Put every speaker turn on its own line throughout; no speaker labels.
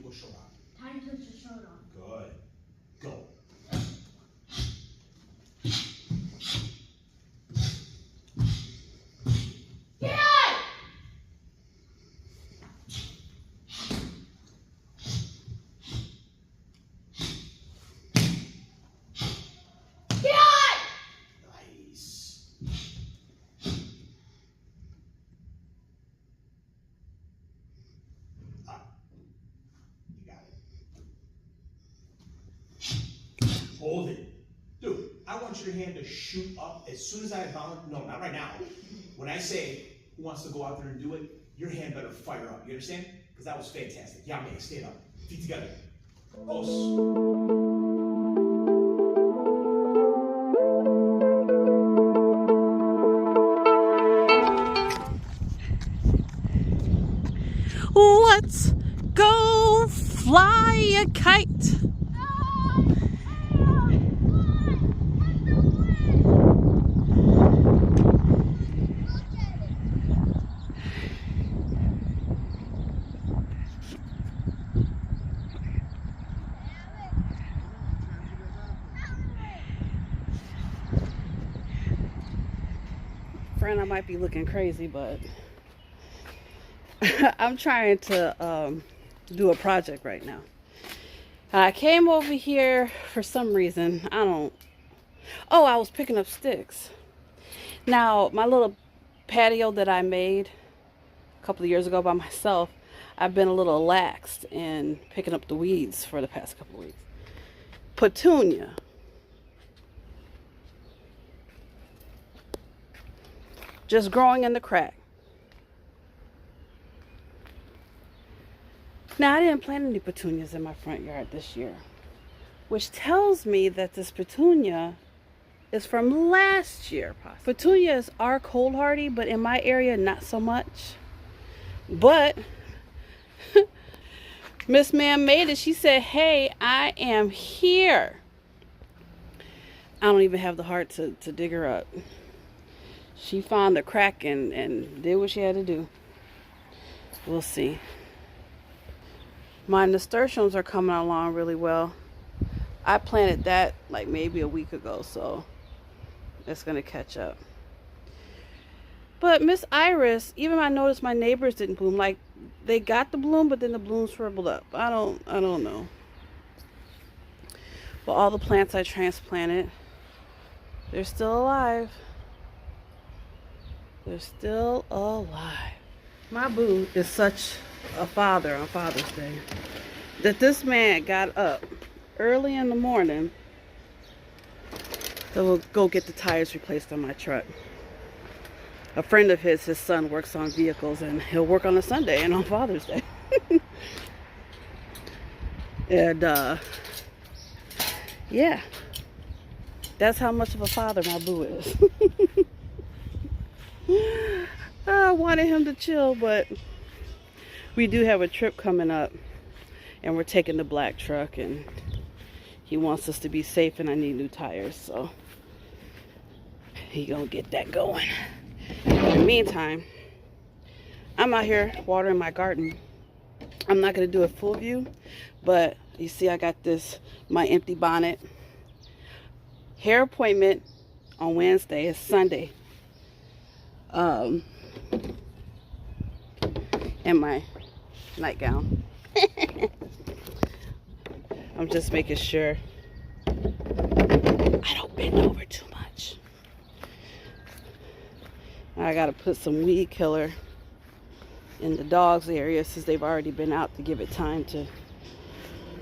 put shirt on?
Time to put your shirt on.
Good. Go.
Get out! Get out!
Nice. You got it. Hold it. Dude, I want your hand to shoot up as soon as I bound. No, not right now. When I say who wants to go out there and do it, your hand better fire up. You understand? Because that was fantastic. Yeah, man, stand up. Feet together. Os.
Let's go fly a kite. Friend, I might be looking crazy, but I'm trying to do a project right now. I came over here for some reason. Oh, I was picking up sticks. Now, my little patio that I made a couple of years ago by myself, I've been a little laxed in picking up the weeds for the past couple of weeks. Petunia. Just growing in the crack. Now, I didn't plant any petunias in my front yard this year, which tells me that this petunia is from last year. Petunias are cold hardy, but in my area, not so much. But Miss Man made it. She said, hey, I am here. I don't even have the heart to dig her up. She found the crack and did what she had to do. We'll see. My nasturtiums are coming along really well. I planted that like maybe a week ago, so it's gonna catch up. But Miss Iris, even I noticed my neighbors didn't bloom. Like they got the bloom, but then the bloom shriveled up. I don't know. But all the plants I transplanted, they're still alive. They're still alive. My boo is such a father on Father's Day that this man got up early in the morning to go get the tires replaced on my truck. A friend of his son works on vehicles, and he'll work on a Sunday and on Father's Day. And yeah, that's how much of a father my boo is. I wanted him to chill, but we do have a trip coming up, and we're taking the black truck, and he wants us to be safe, and I need new tires, so he gonna get that going. In the meantime, I'm out here watering my garden. I'm not gonna do a full view, but you see I got my empty bonnet. Hair appointment on Wednesday. It's Sunday. And my nightgown. I'm just making sure I don't bend over too much. I gotta put some weed killer in the dogs area since they've already been out, to give it time to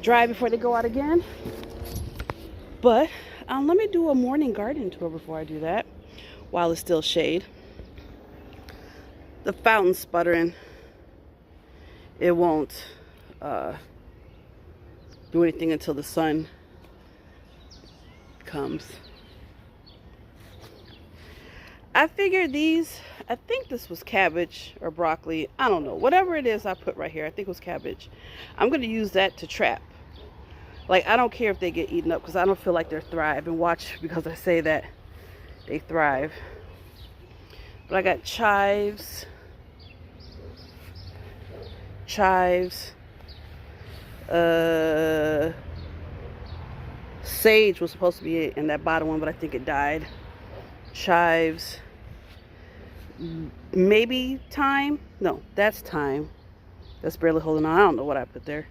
dry before they go out again. But let me do a morning garden tour before I do that, while it's still shade. The fountain's sputtering. It won't do anything until the sun comes. I figured I think this was cabbage or broccoli. I don't know. Whatever it is I put right here, I think it was cabbage. I'm going to use that to trap. Like, I don't care if they get eaten up, because I don't feel like they're thrive. And watch, because I say that they thrive. But I got chives, Sage was supposed to be in that bottom one, but I think it died. Chives. Maybe thyme. No, that's thyme. That's barely holding on. I don't know what I put there.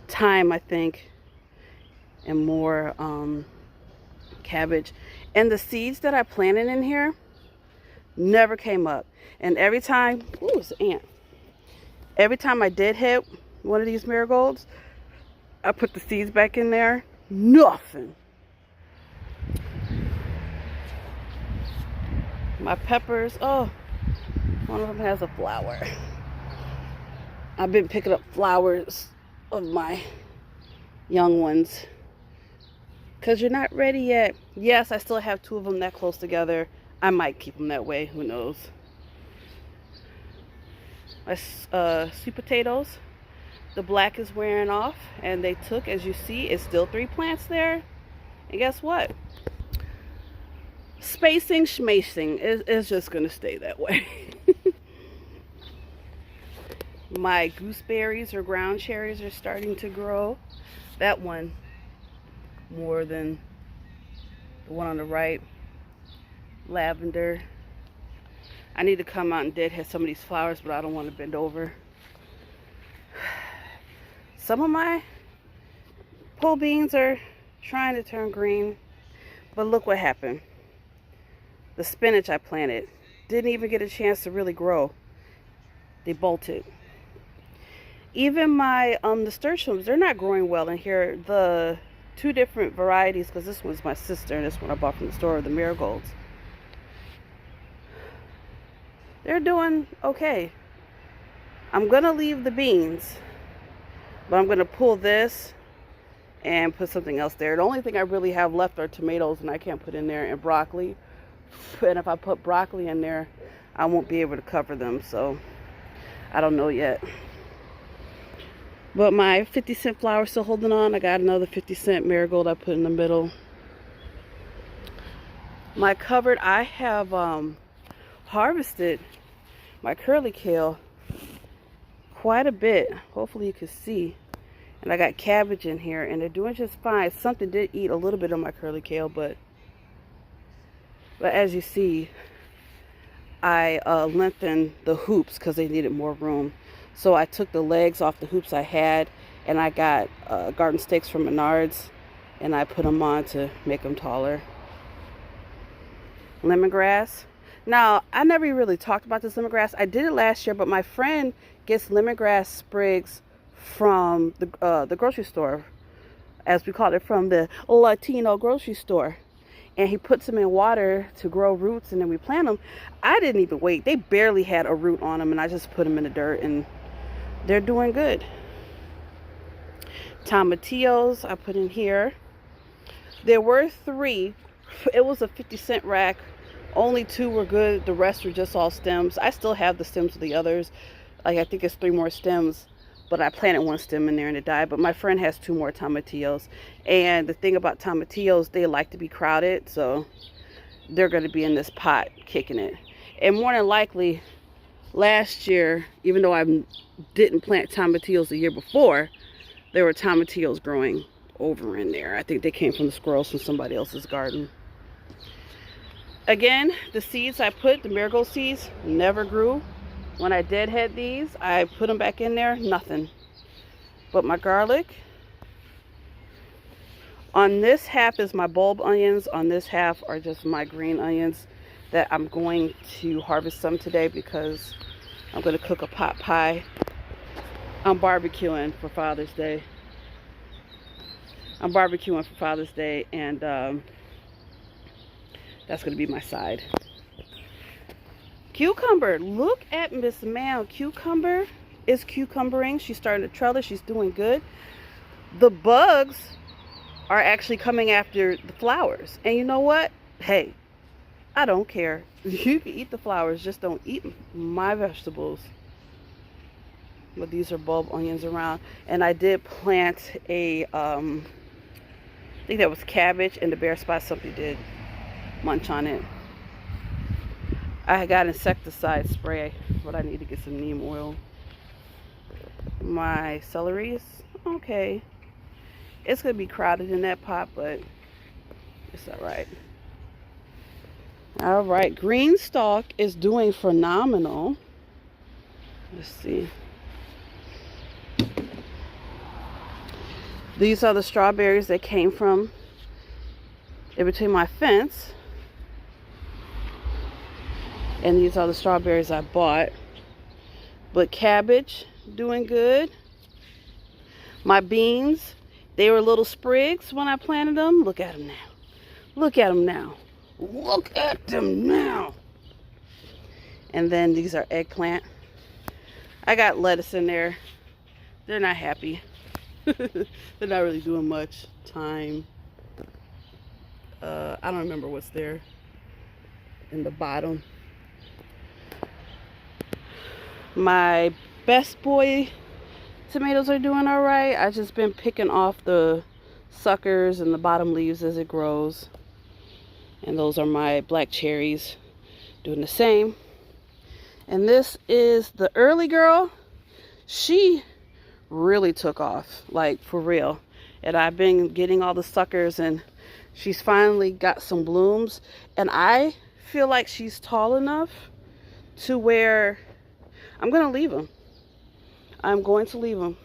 Thyme, I think. And more cabbage. And the seeds that I planted in here never came up. And every time, ooh, it's an ant. Every time I did hit one of these marigolds, I put the seeds back in there. Nothing. My peppers, oh, one of them has a flower. I've been picking up flowers of my young ones. Because you're not ready yet. Yes, I still have 2 of them that close together. I might keep them that way, who knows. My sweet potatoes, the black is wearing off, and they took, as you see, it's still 3 plants there. And guess what? Spacing, schmacing is just going to stay that way. My gooseberries or ground cherries are starting to grow. That one more than the one on the right. Lavender. I need to come out and deadhead some of these flowers, but I don't want to bend over. Some of my pole beans are trying to turn green, but look what happened. The spinach I planted didn't even get a chance to really grow. They bolted. Even my nasturtiums, they're not growing well in here. The 2 different varieties, because this one's my sister and this one I bought from the store, the marigolds. They're doing okay. I'm going to leave the beans, but I'm going to pull this and put something else there. The only thing I really have left are tomatoes, and I can't put in there, and broccoli. And if I put broccoli in there, I won't be able to cover them, so I don't know yet. But my 50-cent flower still holding on. I got another 50-cent marigold I put in the middle. My cupboard, I have harvested my curly kale quite a bit. Hopefully you can see. And I got cabbage in here, and they're doing just fine. Something did eat a little bit of my curly kale, but as you see, I lengthened the hoops because they needed more room. So I took the legs off the hoops I had, and I got garden stakes from Menards, and I put them on to make them taller. Lemongrass. Now, I never really talked about this lemongrass. I did it last year, but my friend gets lemongrass sprigs from the grocery store, as we call it, from the Latino grocery store. And he puts them in water to grow roots, and then we plant them. I didn't even wait. They barely had a root on them, and I just put them in the dirt, and they're doing good. Tomatillos I put in here. There were 3. It was a 50-cent rack. Only 2 were good. The rest were just all stems. I still have the stems of the others. Like, I think it's 3 more stems, but I planted 1 stem in there and it died. But my friend has 2 more tomatillos. And the thing about tomatillos, they like to be crowded, so they're going to be in this pot kicking it. And more than likely, last year, even though I didn't plant tomatillos the year before, there were tomatillos growing over in there. I think they came from the squirrels from somebody else's garden. Again, the seeds I put, the marigold seeds, never grew. When I deadhead these, I put them back in there, nothing. But my garlic, on this half is my bulb onions, on this half are just my green onions that I'm going to harvest some today because I'm going to cook a pot pie. I'm barbecuing for Father's Day. I'm barbecuing for Father's Day, and that's going to be my side. Cucumber. Look at Miss Mal. Cucumber is cucumbering. She's starting to trellis. She's doing good. The bugs are actually coming after the flowers. And you know what? Hey, I don't care. You can eat the flowers. Just don't eat my vegetables. But these are bulb onions around. And I did plant a, I think that was cabbage, and the bare spot, somebody did munch on it. I got insecticide spray, but I need to get some neem oil. My celeries, okay. It's gonna be crowded in that pot, but it's all right. All right, green stalk is doing phenomenal. Let's see. These are the strawberries that came from in between my fence. And these are the strawberries I bought. But cabbage, doing good. My beans, they were little sprigs when I planted them. Look at them now. Look at them now. Look at them now. And then these are eggplant. I got lettuce in there. They're not happy. They're not really doing much. Thyme. I don't remember what's there in the bottom. My best boy tomatoes are doing all right. I've just been picking off the suckers and the bottom leaves as it grows. And those are my black cherries doing the same. And this is the early girl. She really took off, like for real. And I've been getting all the suckers and she's finally got some blooms. And I feel like she's tall enough to where I'm going to leave them. I'm going to leave them.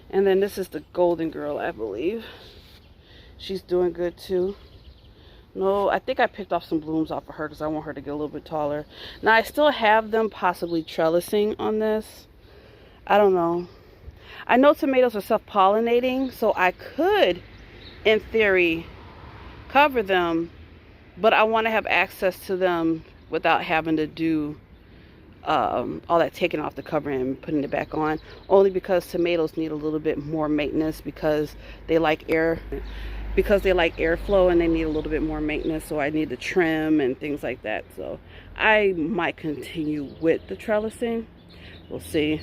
And then this is the golden girl, I believe. She's doing good too. No, I think I picked off some blooms off of her because I want her to get a little bit taller. Now, I still have them possibly trellising on this. I don't know. I know tomatoes are self-pollinating, so I could, in theory, cover them, but I want to have access to them without having to do all that taking off the cover and putting it back on. Only because tomatoes need a little bit more maintenance because they like air. Because they like airflow and they need a little bit more maintenance, so I need to trim and things like that. So I might continue with the trellising. We'll see.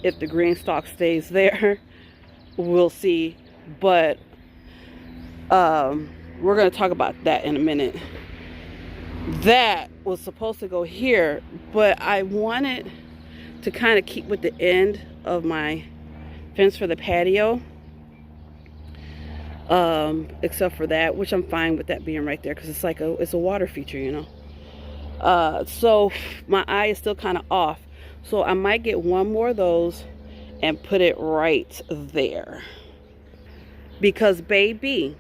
If the green stalk stays there, we'll see. But we're going to talk about that in a minute. That was supposed to go here, but I wanted to kind of keep with the end of my fence for the patio. Except for that, which I'm fine with that being right there because it's like it's a water feature, you know. So my eye is still kind of off, so I might get one more of those and put it right there because baby,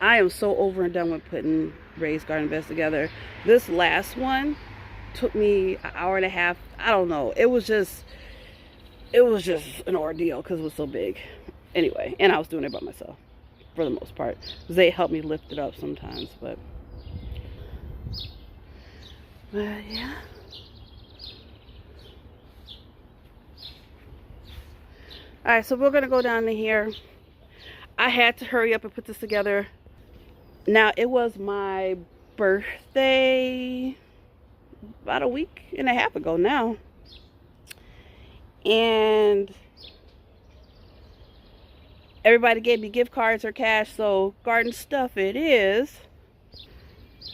I am so over and done with putting raised garden beds together. This last one took me an hour and a half. I don't know, it was just an ordeal because it was so big. Anyway, and I was doing it by myself for the most part. They help me lift it up sometimes, but yeah. All right, so we're gonna go down to here. I had to hurry up and put this together. Now, it was my birthday about a week and a half ago now, and everybody gave me gift cards or cash, so garden stuff it is.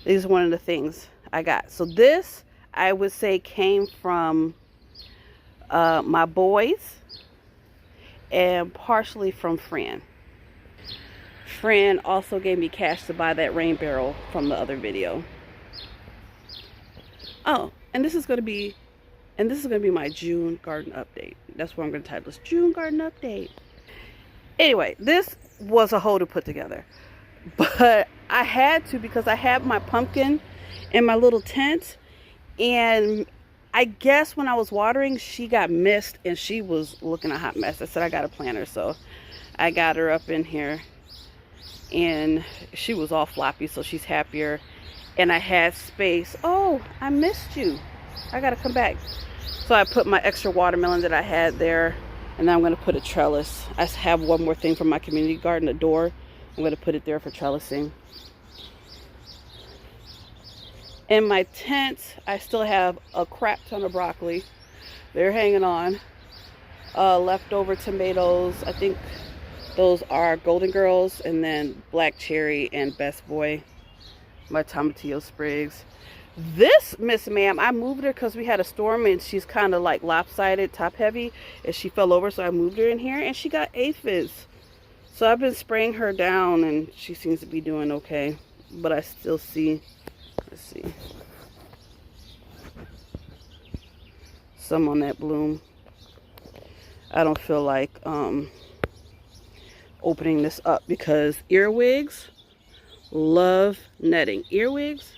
This is one of the things I got. So this, I would say, came from my boys and partially from Fran. Fran also gave me cash to buy that rain barrel from the other video. Oh, and this is going to be my June garden update. That's what I'm going to title this, June garden update. Anyway, this was a hoe to put together, but I had to because I had my pumpkin in my little tent, and I guess when I was watering, she got missed and she was looking a hot mess. I said I got to plant her, so I got her up in here, and she was all floppy, so she's happier, and I had space. Oh, I missed you. I got to come back. So I put my extra watermelon that I had there. And then I'm going to put a trellis. I have one more thing from my community garden, a door. I'm going to put it there for trellising. In my tent, I still have a crap ton of broccoli. They're hanging on. Leftover tomatoes. I think those are Golden Girls, and then Black Cherry and Best Boy. My tomatillo sprigs. This Miss Ma'am, I moved her because we had a storm and she's kind of like lopsided, top heavy, and she fell over, so I moved her in here and she got aphids. So I've been spraying her down and she seems to be doing okay. But I still see, let's see, some on that bloom. I don't feel like opening this up because earwigs love netting. Earwigs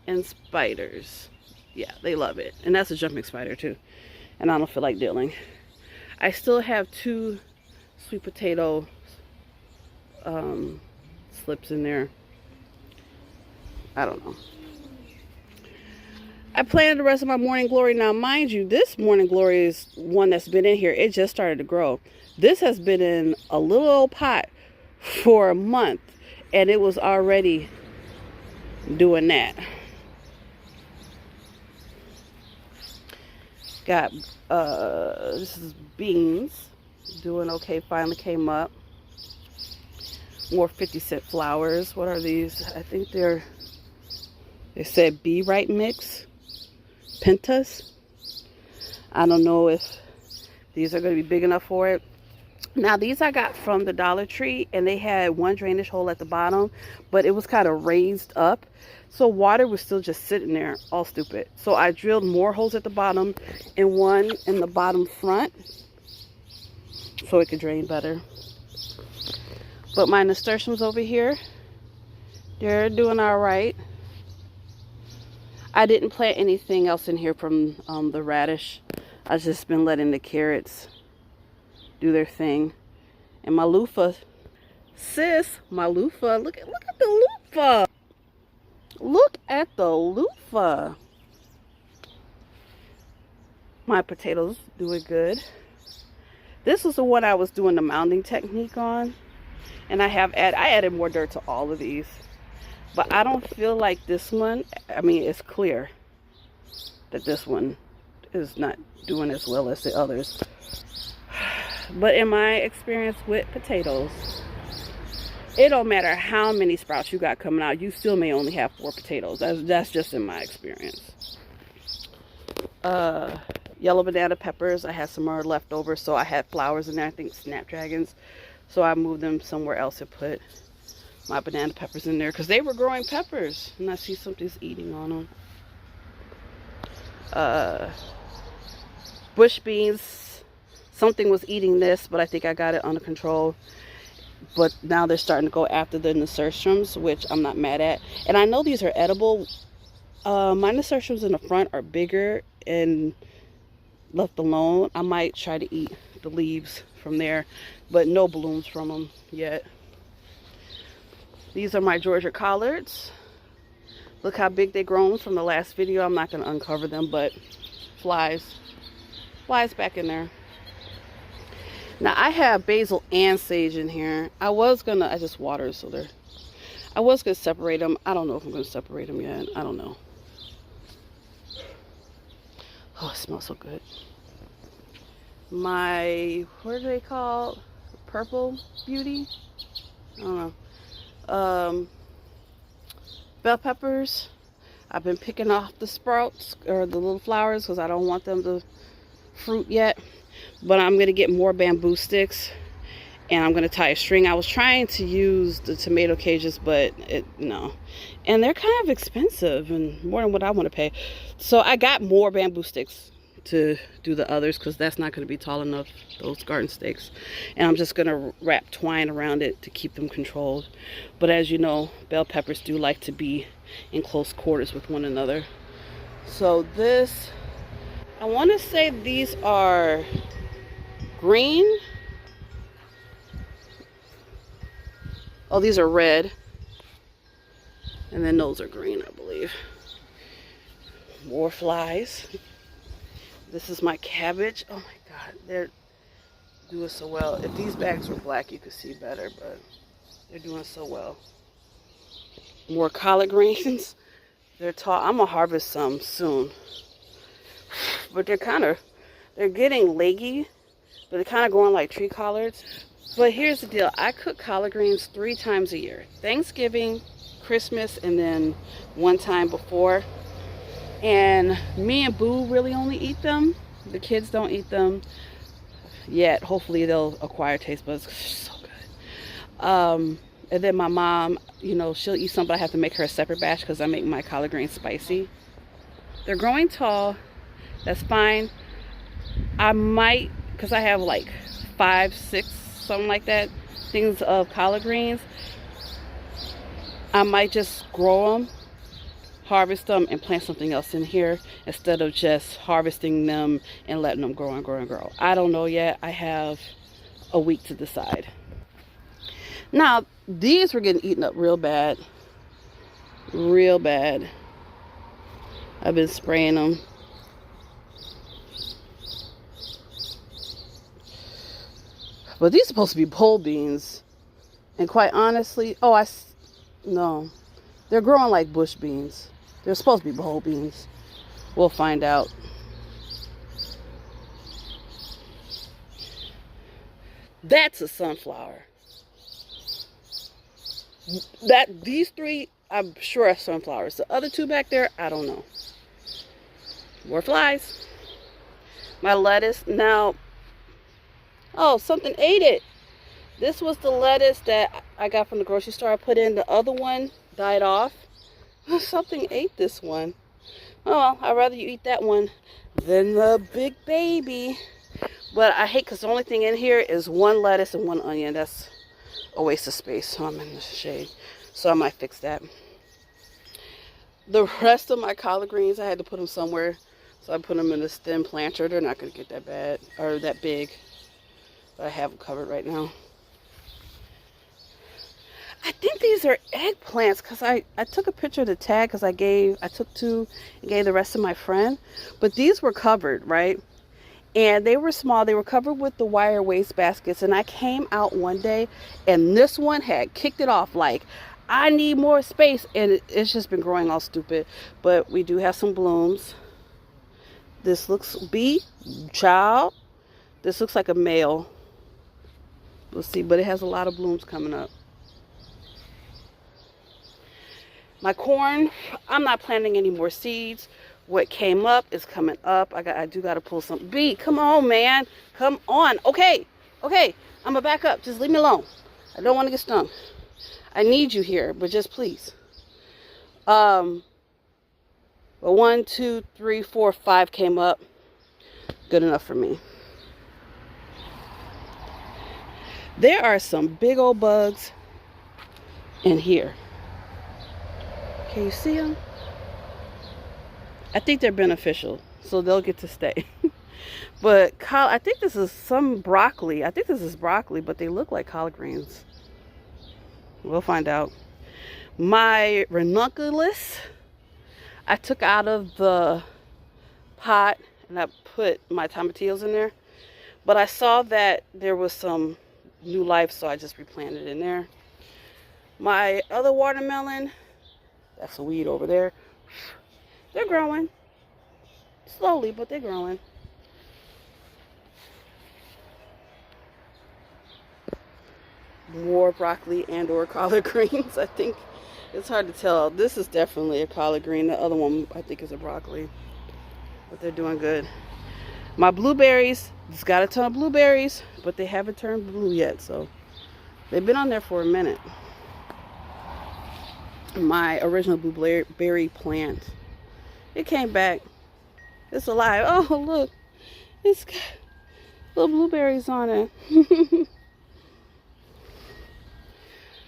and spiders, yeah, they love it. And that's a jumping spider too, and I don't feel like dealing. I still have 2 sweet potato slips in there. I don't know. I planted the rest of my morning glory. Now mind you, this morning glory is one that's been in here. It just started to grow. This has been in a little old pot for a month and it was already doing that. Got this is beans doing okay, finally came up. More 50-cent flowers. What are these? I think they said Be Right Mix Pentas. I don't know if these are going to be big enough for it. Now these I got from the Dollar Tree and they had one drainage hole at the bottom, but it was kind of raised up, so water was still just sitting there all stupid. So I drilled more holes at the bottom and one in the bottom front so it could drain better. But my nasturtiums over here, they're doing all right. I didn't plant anything else in here from the radish. I've just been letting the carrots do their thing. And my loofah, sis, my loofah, look at the loofah. Look at the loofah. My potatoes doing good. This was the one I was doing the mounding technique on. And I added more dirt to all of these. But I don't feel like this one, I mean, it's clear that this one is not doing as well as the others. But in my experience with potatoes, it don't matter how many sprouts you got coming out, you still may only have 4 potatoes. That's just in my experience. Yellow banana peppers, I had some more left over, so I had flowers in there, I think snapdragons. So I moved them somewhere else and put my banana peppers in there because they were growing peppers. And I see something's eating on them. Bush beans, something was eating this, but I think I got it under control. But now they're starting to go after the nasturtiums, which I'm not mad at. And I know these are edible. My nasturtiums in the front are bigger and left alone. I might try to eat the leaves from there, but no blooms from them yet. These are my Georgia collards. Look how big they've grown from the last video. I'm not going to uncover them, but flies back in there. Now I have basil and sage in here. I just watered, so I was going to separate them. I don't know if I'm going to separate them yet. I don't know. Oh, it smells so good. My, what are they called? Purple Beauty? I don't know. Bell peppers. I've been picking off the sprouts or the little flowers because I don't want them to fruit yet. But I'm going to get more bamboo sticks and I'm going to tie a string. I was trying to use the tomato cages, but no. And they're kind of expensive and more than what I want to pay. So I got more bamboo sticks to do the others because that's not going to be tall enough, those garden stakes. And I'm just going to wrap twine around it to keep them controlled. But as you know, bell peppers do like to be in close quarters with one another. So this, I want to say these are green. Oh, these are red. And then those are green, I believe. More flies. This is my cabbage. Oh my God, they're doing so well. If these bags were black, you could see better, but they're doing so well. More collard greens. They're tall. I'm gonna harvest some soon. But they're getting leggy, but they're kind of growing like tree collards. But here's the deal. I cook collard greens 3 times a year. Thanksgiving, Christmas, and then one time before. And me and Boo really only eat them. The kids don't eat them yet. Hopefully they'll acquire taste buds. They're so good. And then my mom, you know, she'll eat some, but I have to make her a separate batch because I make my collard greens spicy. They're growing tall. That's fine. I might, because I have like 5, 6, something like that, things of collard greens. I might just grow them, harvest them, and plant something else in here instead of just harvesting them and letting them grow and grow and grow. I don't know yet. I have a week to decide. Now, these were getting eaten up real bad. Real bad. I've been spraying them. But these are supposed to be pole beans. And quite honestly, no. They're growing like bush beans. They're supposed to be pole beans. We'll find out. That's a sunflower. These 3, I'm sure are sunflowers. The other 2 back there, I don't know. More flies. My lettuce. Now, oh, something ate it. This was the lettuce that I got from the grocery store. I put in. The other one died off. Something ate this one. Oh, well, I'd rather you eat that one than the big baby. But I hate because the only thing in here is 1 lettuce and 1 onion. That's a waste of space, so I'm in the shade. So I might fix that. The rest of my collard greens, I had to put them somewhere. So I put them in a stem planter. They're not going to get that bad or that big. But I have them covered right now. I think these are eggplants because I took a picture of the tag because I took 2 and gave the rest to my friend. But these were covered, right? And they were small. They were covered with the wire waste baskets. And I came out one day and this one had kicked it off like, I need more space. And it's just been growing all stupid. But we do have some blooms. This looks, child. This looks like a male. We'll see. But it has a lot of blooms coming up. My corn, I'm not planting any more seeds. What came up is coming up. I do got to pull some. B, come on, man. Come on. Okay. I'm going to back up. Just leave me alone. I don't want to get stung. I need you here, but just please. But 1, 2, 3, 4, 5 came up. Good enough for me. There are some big old bugs in here. Can you see them? I think they're beneficial, so they'll get to stay. But I think this is some broccoli. I think this is broccoli, but they look like collard greens. We'll find out. My ranunculus, I took out of the pot and I put my tomatillos in there. But I saw that there was some new life, so I just replanted in there. My other watermelon, that's a weed over there. They're growing. Slowly, but they're growing. More broccoli and or collard greens. I think it's hard to tell. This is definitely a collard green. The other one I think is a broccoli. But they're doing good. My blueberries, just got a ton of blueberries, but they haven't turned blue yet. So they've been on there for a minute. My original blueberry plant, it came back. It's alive. Oh, look. It's got little blueberries on it.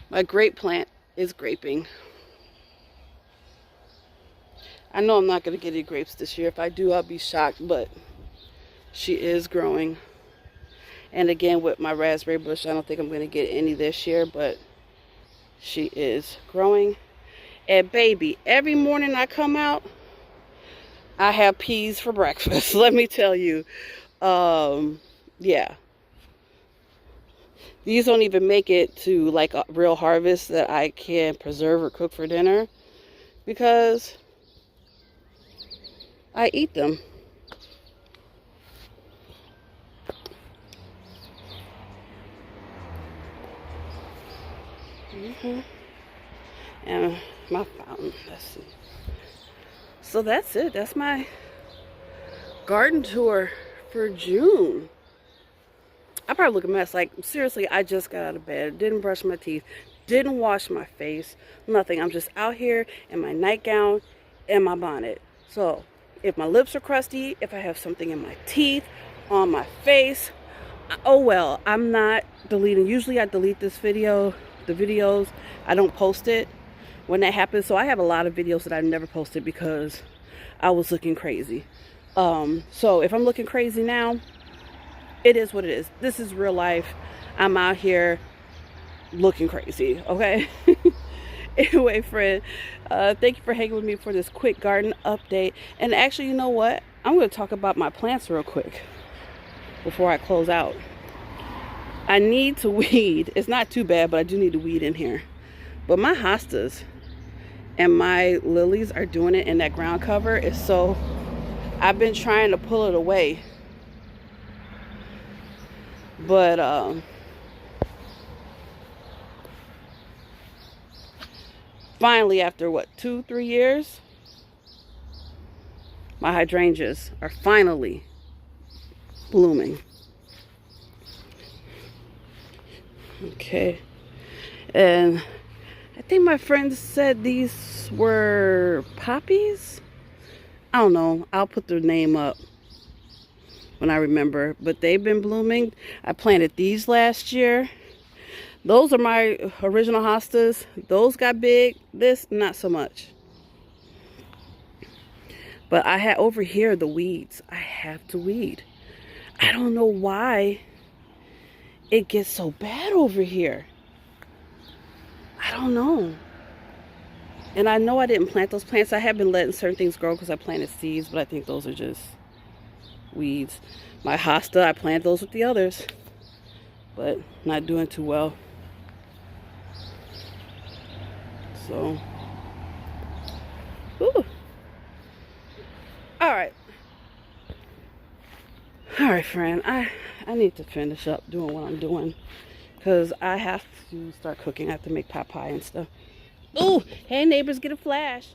My grape plant is graping. I know I'm not going to get any grapes this year. If I do, I'll be shocked, but she is growing. And again, with my raspberry bush, I don't think I'm going to get any this year, but she is growing. And baby, every morning I come out, I have peas for breakfast. Let me tell you. Yeah. These don't even make it to like a real harvest that I can preserve or cook for dinner because I eat them. And my fountain, let's see. So that's it. That's my garden tour for June. I probably look a mess. Like, seriously, I just got out of bed, didn't brush my teeth, didn't wash my face, nothing. I'm just out here in my nightgown and my bonnet. So if my lips are crusty, if I have something in my teeth, on my face, oh well, I'm not deleting. Usually I delete the videos. I don't post it when that happens. So I have a lot of videos that I've never posted because I was looking crazy. So if I'm looking crazy now, it is what it is. This is real life. I'm out here looking crazy, okay? Anyway, friend, thank you for hanging with me for this quick garden update. And actually, you know what? I'm going to talk about my plants real quick before I close out. I need to weed. It's not too bad, but I do need to weed in here. But my hostas and my lilies are doing it, and that ground cover is so... I've been trying to pull it away. But, finally, after what, 2-3 years, my hydrangeas are finally blooming. Okay. And I think my friend said these were poppies. I don't know. I'll put their name up when I remember. But they've been blooming. I planted these last year. Those are my original hostas. Those got big. This, not so much. But I had over here the weeds. I have to weed. I don't know why it gets so bad over here. I don't know. And I know I didn't plant those plants. I have been letting certain things grow because I planted seeds, but I think those are just weeds. My hosta, I planted those with the others, but not doing too well. So, ooh. All right, friend. I need to finish up doing what I'm doing because I have to start cooking. I have to make pot pie and stuff. Ooh, hey neighbors, get a flash.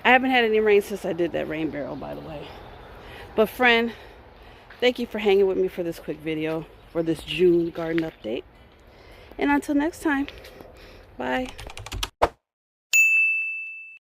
I haven't had any rain since I did that rain barrel, by the way. But friend, thank you for hanging with me for this quick video, for this June garden update. And until next time, bye.